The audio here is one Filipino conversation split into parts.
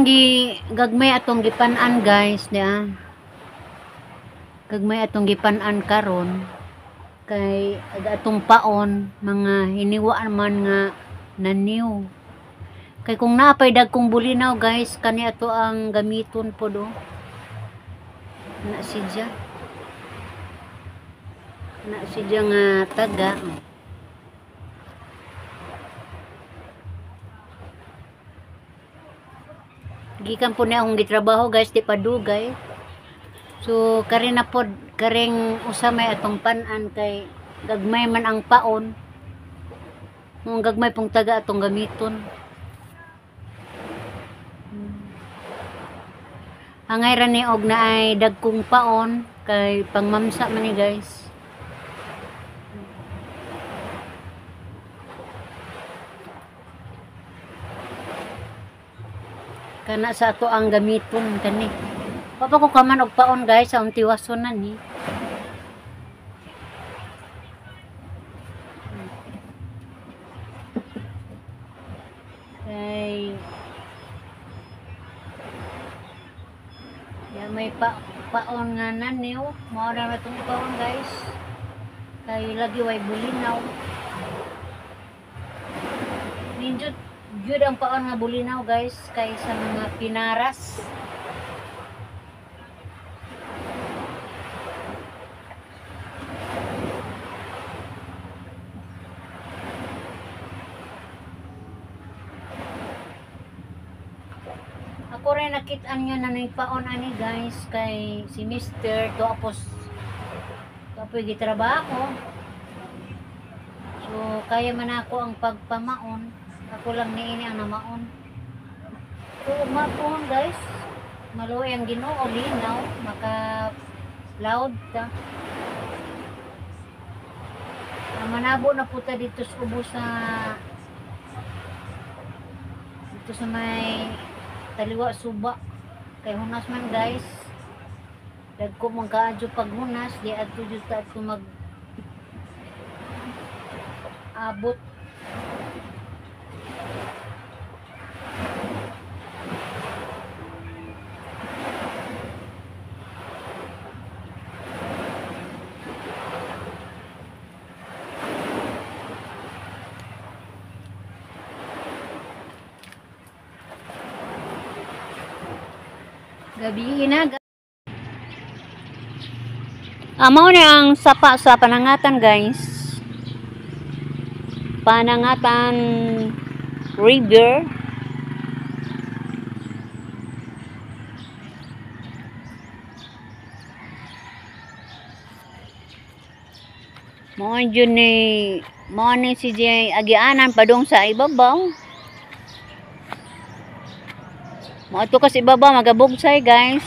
atong gagmay atong gipan-an guys, dia. Gagmay atong gipan-an karon kay atong paon mga hiniwaan man nga naniw. Kay kung napay dagkong bulinaw guys, kani ato ang gamiton po do. Na sidya. Na sidya nga taga. Gikan po na akong gitrabaho guys, di pa dugay. So kari na pod karing usamay atong pan-an kay gagmay man ang paon. Mong gagmay pong taga atong gamiton. Angay ra ni og naay dagkong paon kay pangmamsa man ni guys. Kana sa ato ang gamiton kani. Papa ko kaman og paon guys sa tiwason na ni. Kay ya may paon nga naniw, mao na natong paon guys. Kay lagi way bulinaw. Ninjud jud ang paon nga bulinaw guys kay sa mga pinaras. Ako rin nakitaan nyo na paon ani guys kay si Mr. Tapos gitrabaho. So kaya man ako ang pagpamaon. Ako lang niini ang namaon. So mapuhon guys, maluoy ang Ginoo, linaw, maka loud ta. Manabo na puta dito sa ubos dito sa may taliwa suba. Kay hunas man guys. Dagko mong kaadyo pag hunas, di adto jud ta ato mag abot. Gabi na. Amo na ang sapa sa Panangatan guys. Panangatan River. Mo ni si Jay agianan padung sa ibabaw. Mo ato kas ibabaw magabugsay guys.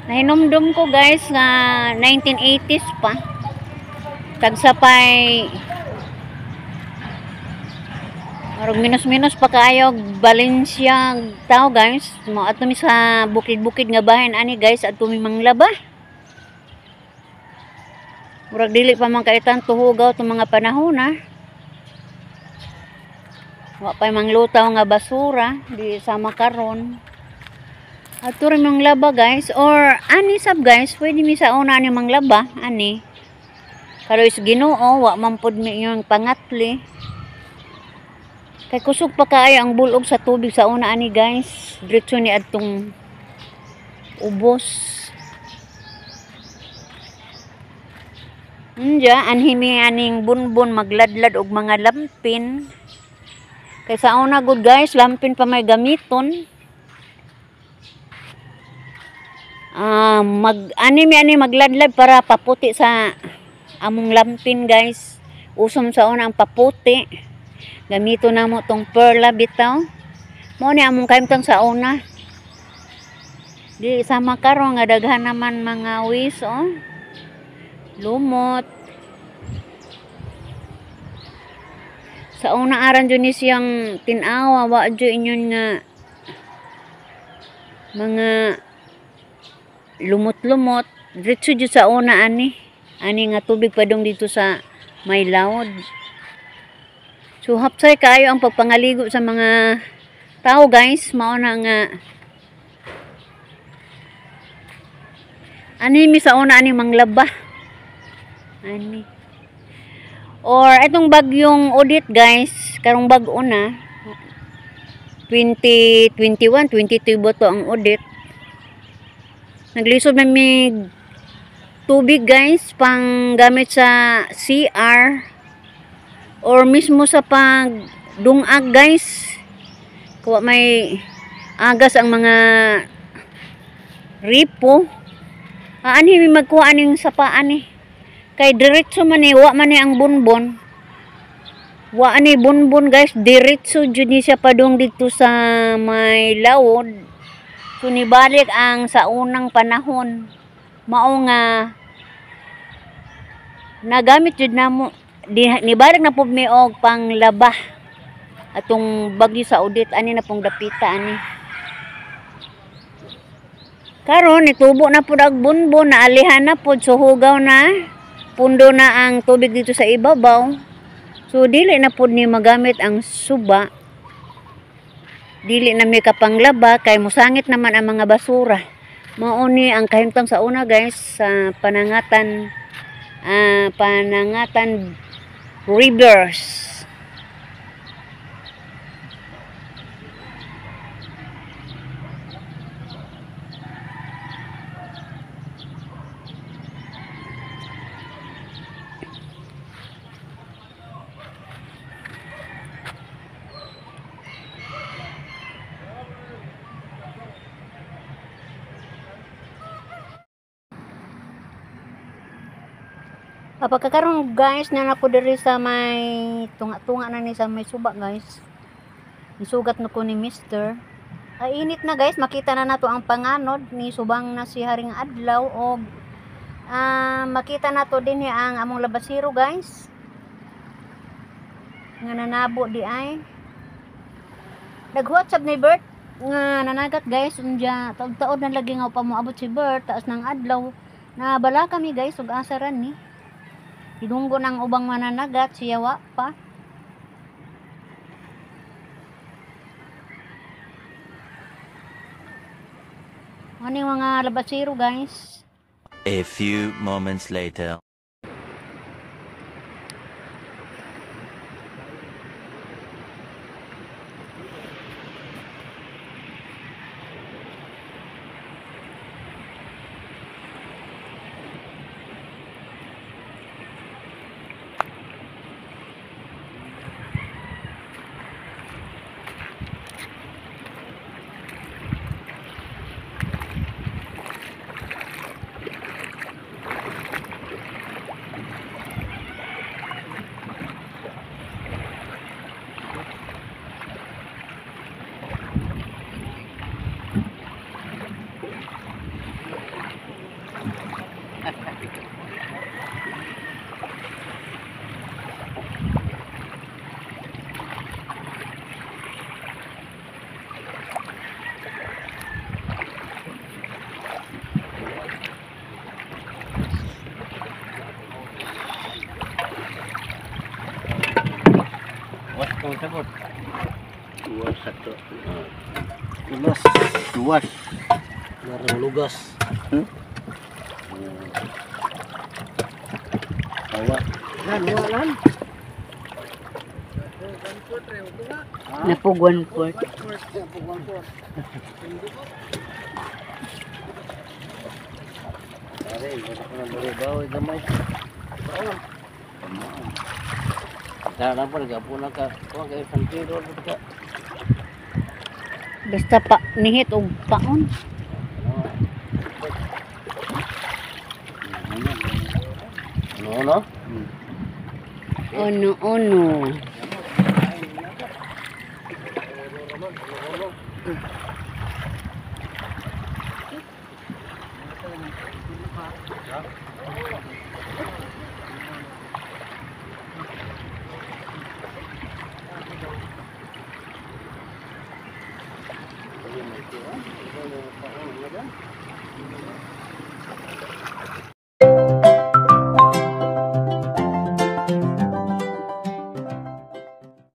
Nahinumdum ko guys nga 1980s pa. Tagsapay marog minus pa kayo Valencia tao guys. Mo ato mi sa bukid-bukid nga bahin ani guys at mi manglaba. Murag dili pa man kaitan tuhugaw tong mga panahon na. Wa pa manglutaw nga basura di sama karon. Ato rin manglaba guys or ani sab guys pwede mi sa una ni manglaba ani. Karo is Ginoo wa man pud mi yung pangatli. Kay kusog pa kaayo ang bulog sa tubig sa una ani guys. Diretso ni adtong ubos. Anhimi aning bunbun magladlad og mga lampin. Kay sa una good guys, lampin pa may gamiton. Ani magladlad para paputi sa among lampin guys. Usom sa una ang paputi. Gamito na mo tong perla bitaw. Mo ni among kaimtang sa una. Di sama karon nga daghan naman mga wis lumot. Sa una aran jud ni siyang tinawa wa jud inyon nga mga lumot-lumot. Diretso jud sa una ani nga tubig padung dito sa may lawod. So hapsay kayo ang pagpangaligo sa mga tao guys. Mao na nga Ani mi sa una ani manglaba. Ani. Or itong bagyong Odette guys, karong bag-o na 2021, 22 boto ang Odette. Naglisod man mi tubig guys pang gamit sa CR or mismo sa pagdungag guys. Kuha may agas ang mga ripo. Ani mi magkuha ning sapaan ni. Kay diretso man ni wa man ni ang bunbon. Wa ani bunbon guys, diretso jud ni siya padung dito sa may lawod. So nibalik ang sa unang panahon. Mao nga nagamit jud namo nibalik na pud mi og panglaba. Atong bagyo sa Odette ani na pong dapita ani. Karon nitubo na pud ang bunbon, naalihan na pud, so hugaw na. Pundo na ang tubig dito sa ibabaw. So dili na pud ni magamit ang suba. Dili na mi kapanglaba kay musangit naman ang mga basura. Mao ni ang kahimtang sa una guys sa Panangatan Rivers. Pagkakaroon guys na nako diri sa may tunga-tunga na ni sa may suba guys. Isugat na ko ni Mister. Ay init na guys, makita na nato ang panganod ni subang na si Haring Adlaw og makita nato din ang among labasiro guys. Nga nanabo di ay. Nag-WhatsApp ni Bert nga nanagat guys, unya taod-taod na lagi nga pa moabot si Bert taas ng adlaw. Na bala kami guys ug asaran ni. Idunggo ng ubang mananagat, siya wa pa. Ano yung mga labasiro guys? A few moments later. Kung sabot. Duwas satu. Lugas. Duwas. Larang lugas. Awak. Lan, lan. Napugwan po. Pare, wala ka na bari-bawi gamay. Bawang. Sana pa nagapuna ka. Kuha kayo isang kilo. Basta pa nihit og paon. Ano? Ono.